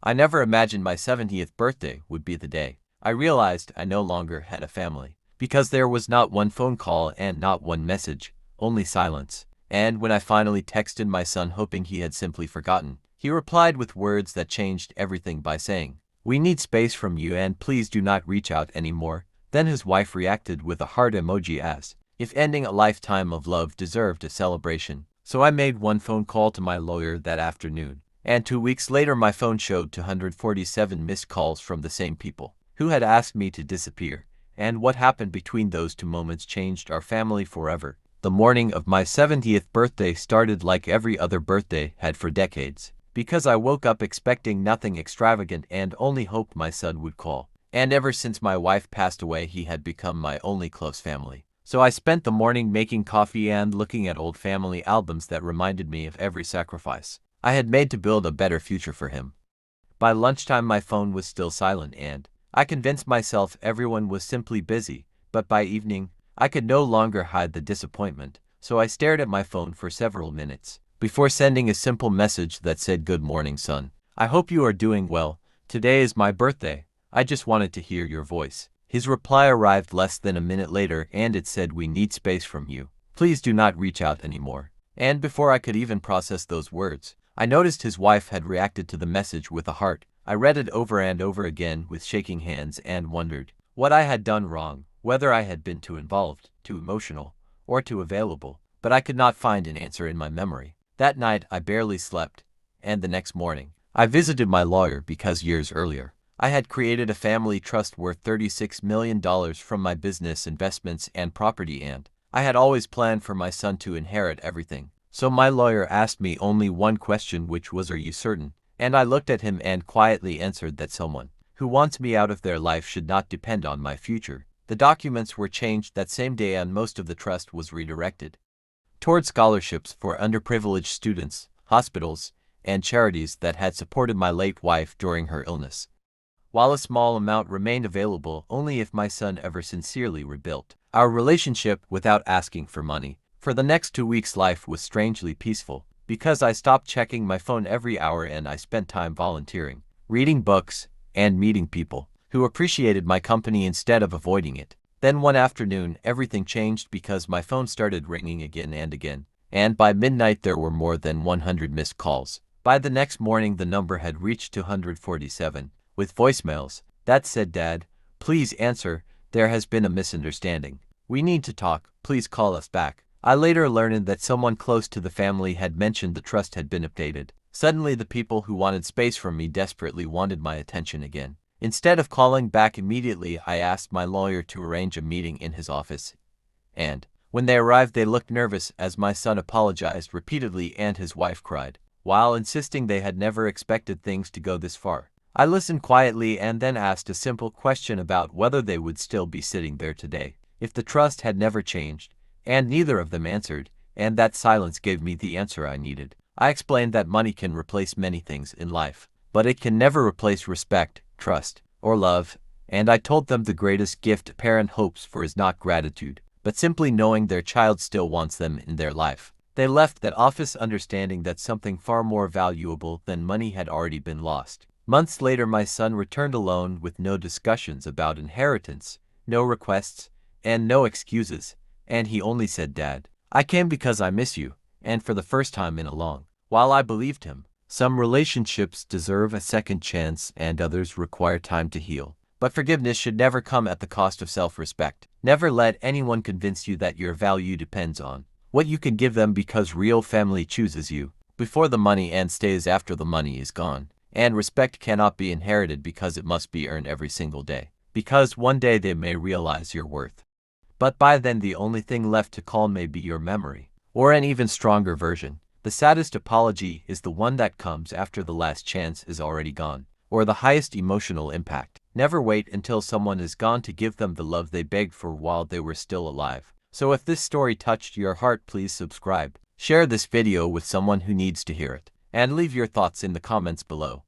I never imagined my 70th birthday would be the day I realized I no longer had a family. Because there was not one phone call and not one message, only silence. And when I finally texted my son hoping he had simply forgotten, he replied with words that changed everything by saying, "We need space from you and please do not reach out anymore." Then his wife reacted with a heart emoji as if ending a lifetime of love deserved a celebration. So I made one phone call to my lawyer that afternoon, and 2 weeks later my phone showed 247 missed calls from the same people who had asked me to disappear. And what happened between those two moments changed our family forever. The morning of my 70th birthday started like every other birthday had for decades, because I woke up expecting nothing extravagant and only hoped my son would call. And ever since my wife passed away, he had become my only close family. So I spent the morning making coffee and looking at old family albums that reminded me of every sacrifice I had made to build a better future for him. By lunchtime my phone was still silent and I convinced myself everyone was simply busy, but by evening, I could no longer hide the disappointment, so I stared at my phone for several minutes before sending a simple message that said, "Good morning, son. I hope you are doing well. Today is my birthday. I just wanted to hear your voice." His reply arrived less than a minute later and it said, "We need space from you. Please do not reach out anymore." And before I could even process those words, I noticed his wife had reacted to the message with a heart. I read it over and over again with shaking hands and wondered what I had done wrong, whether I had been too involved, too emotional, or too available, but I could not find an answer in my memory. That night I barely slept, and the next morning, I visited my lawyer because years earlier, I had created a family trust worth $36 million from my business, investments, and property, and I had always planned for my son to inherit everything. So my lawyer asked me only one question, which was, "Are you certain?" And I looked at him and quietly answered that someone who wants me out of their life should not depend on my future. The documents were changed that same day and most of the trust was redirected toward scholarships for underprivileged students, hospitals, and charities that had supported my late wife during her illness, while a small amount remained available only if my son ever sincerely rebuilt our relationship without asking for money. For the next 2 weeks life was strangely peaceful, because I stopped checking my phone every hour and I spent time volunteering, reading books, and meeting people who appreciated my company instead of avoiding it. Then one afternoon, everything changed because my phone started ringing again and again, and by midnight there were more than 100 missed calls. By the next morning the number had reached 247, with voicemails that said, "Dad, please answer, there has been a misunderstanding. We need to talk, please call us back." I later learned that someone close to the family had mentioned the trust had been updated. Suddenly the people who wanted space from me desperately wanted my attention again. Instead of calling back immediately, I asked my lawyer to arrange a meeting in his office. And when they arrived they looked nervous as my son apologized repeatedly and his wife cried, while insisting they had never expected things to go this far. I listened quietly and then asked a simple question about whether they would still be sitting there today if the trust had never changed. And neither of them answered, and that silence gave me the answer I needed. I explained that money can replace many things in life, but it can never replace respect, trust, or love, and I told them the greatest gift a parent hopes for is not gratitude, but simply knowing their child still wants them in their life. They left that office understanding that something far more valuable than money had already been lost. Months later my son returned alone with no discussions about inheritance, no requests, and no excuses. And he only said, "Dad, I came because I miss you," and for the first time in a long while I believed him. Some relationships deserve a second chance and others require time to heal. But forgiveness should never come at the cost of self-respect. Never let anyone convince you that your value depends on what you can give them, because real family chooses you before the money and stays after the money is gone. And respect cannot be inherited because it must be earned every single day, because one day they may realize your worth. But by then the only thing left to call may be your memory, or an even stronger version. The saddest apology is the one that comes after the last chance is already gone, or the highest emotional impact. Never wait until someone is gone to give them the love they begged for while they were still alive. So if this story touched your heart, please subscribe, share this video with someone who needs to hear it, and leave your thoughts in the comments below.